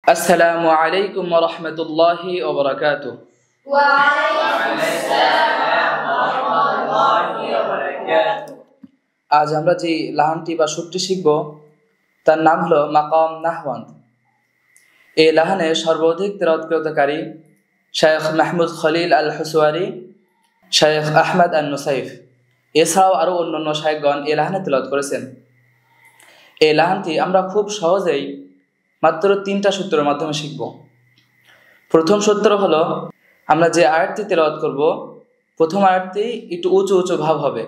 السلام عليكم ورحمة الله وبركاته. وعليكم السلام ورحمة الله وبركاته. আজ আমরা যে লাহানটি বা সুরটি শিখব তার নাম হলো মাকাম নাহওয়ান্দ। এই লাহানে সর্বাধিক তেলাওয়াতকারী শেখ মাহমুদ খলিল আল হুসওয়ারি, শেখ আহমদ আন নুসাইফ, এছাড়াও আরও অন্যান্য শায়েখগণ এই লাহানে তেলাওয়াত করেছেন। এই লাহানটি আমরা খুব সহজেই মাত্র 3টা সূত্রের মাধ্যমে শিখব। প্রথম সূত্র হলো, আমরা যে আয়াতটি তেলাওয়াত করব প্রথম আয়াতটি একটু উঁচু উঁচু ভাব হবে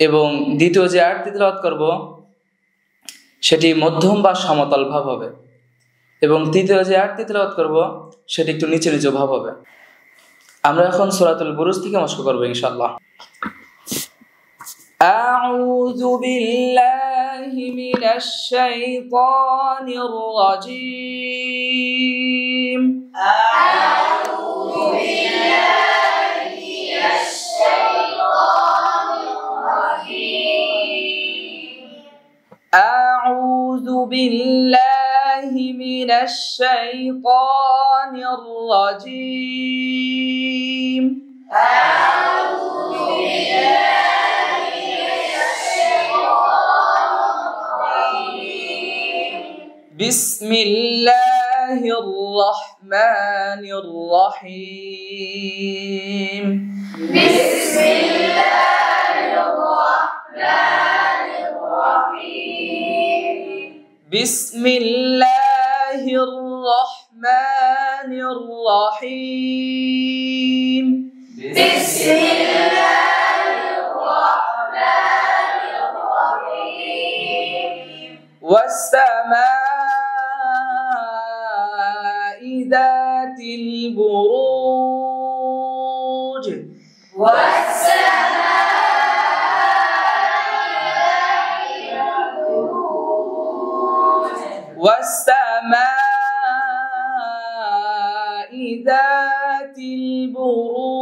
এবং দ্বিতীয় যে আয়াতটি তেলাওয়াত করব সেটি মধ্যম বা সমতল ভাব হবে এবং তৃতীয় যে আয়াতটি তেলাওয়াত করব সেটি একটু নিচু নিচু ভাব হবে। আমরা এখন সূরাতুল বুরুজ থেকে মশক করব ইনশাআল্লাহ। أعوذ بالله من الشيطان الرجيم. أعوذ بالله من الشيطان الرجيم. أعوذ بالله من الشيطان الرجيم. أعوذ بالله بسم الله الرحمن الرحيم. بسم الله الرحمن الرحيم. بسم الله الرحمن الرحيم. بسم الله الرحمن الرحيم. والسماء ذات البروج. والسماء ذات البروج.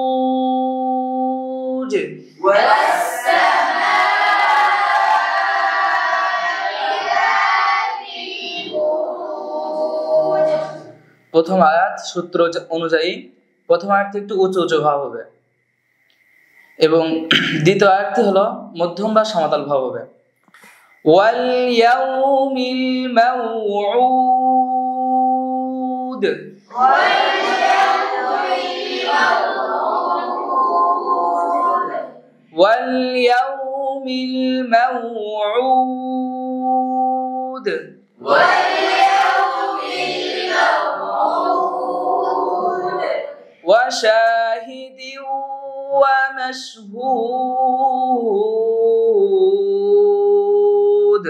প্রথম আয়াত সূত্র অনুযায়ী প্রথম আয়াতটি একটু উঁচু উঁচু ভাব হবে এবং দ্বিতীয় আয়াতটি হলো মধ্যম বা সমতল ভাব হবে। ওয়াল ইয়াউমিল মাউউদ। ওয়াল ইয়াউমিল মাউউদ। وشاهد ومشهود.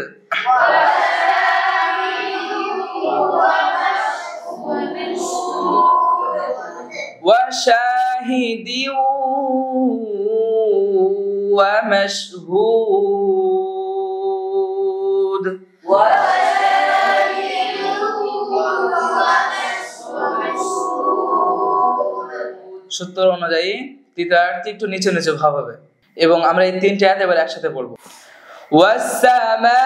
وشاهد ومشهود. সূত্র অনুযায়ী তৃতীয় আয়াতটি একটু নিচু নিচু ভাব হবে এবং আমরা এই 3টি আয়াত এবার একসাথে পড়ব। ওয়াস-সামাই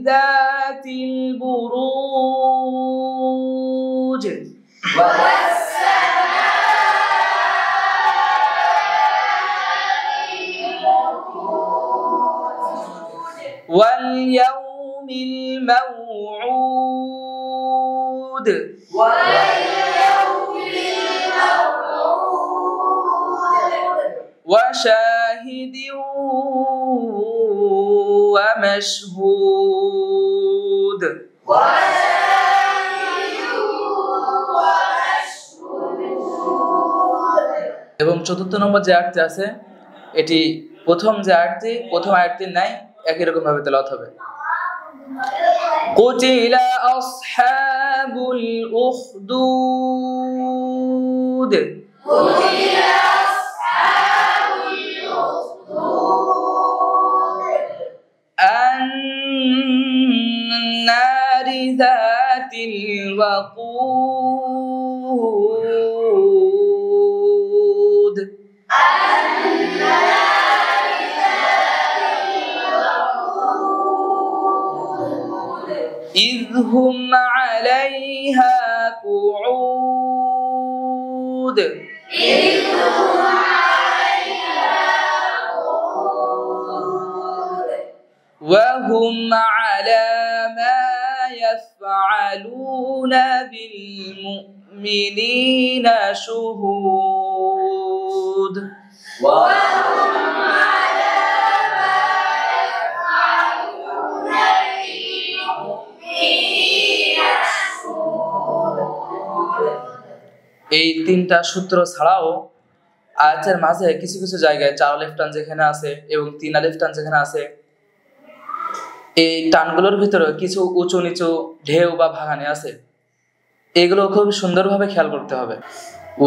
যাতিল বুরুজ। ওয়াল ইয়াউমিল মাউউদ। وشاهد ومشهود. এবং চতুর্থ নম্বর যে আয়াতটি আছে এটি প্রথম আয়াতটির ন্যায় একই রকম ভাবে তেলাওয়াত হবে। قتل أصحاب الأخدود. النار ذات الوقود. إذ هم عليها قعود وهم على ما يفعلون بالمؤمنين شهود এই তিনটা সূত্র ছাড়াও আয়াতের মাঝে কিছু কিছু জায়গায় 4 আলিফ টান যেখানে আছে এবং 3 আলিফ টান যেখানে আছে, এই টানগুলোর ভিতরে কিছু উঁচু নিচু ঢেউ বা ভাঙানি আছে, এগুলো খুব সুন্দরভাবে খেয়াল করতে হবে।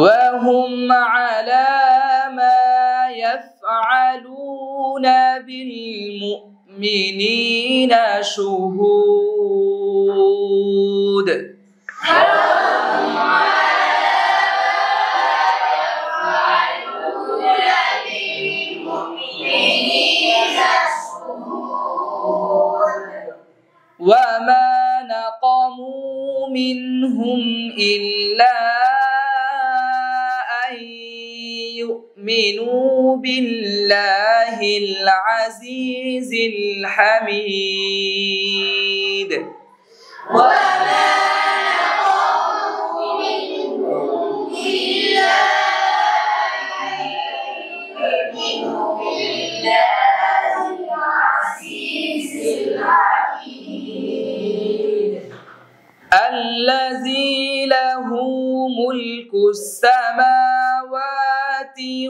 وَهُمْ عَلَى مَا يَفْعَلُونَ بِالْمُؤْمِنِينَ شُهُودٌ وَمَا نَقَمُوا مِنْهُمْ إِلَّا أَنْ يُؤْمِنُوا بِاللَّهِ الْعَزِيزِ الْحَمِيدِ الذي له ملك السماوات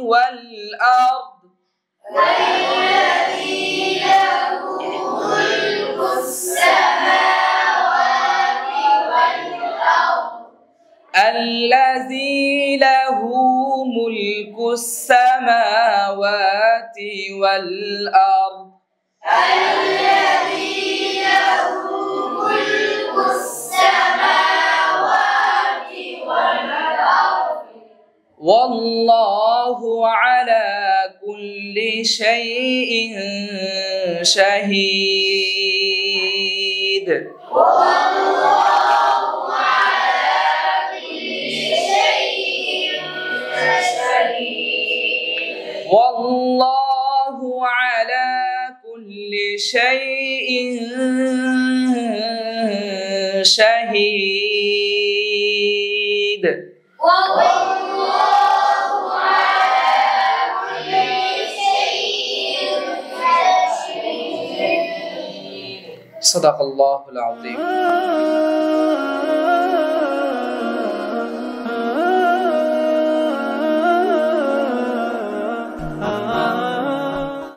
والأرض الذي له ملك السماوات والأرض والله على كل شيء شهيد والله على كل شيء شهيد صدق الله العظيم.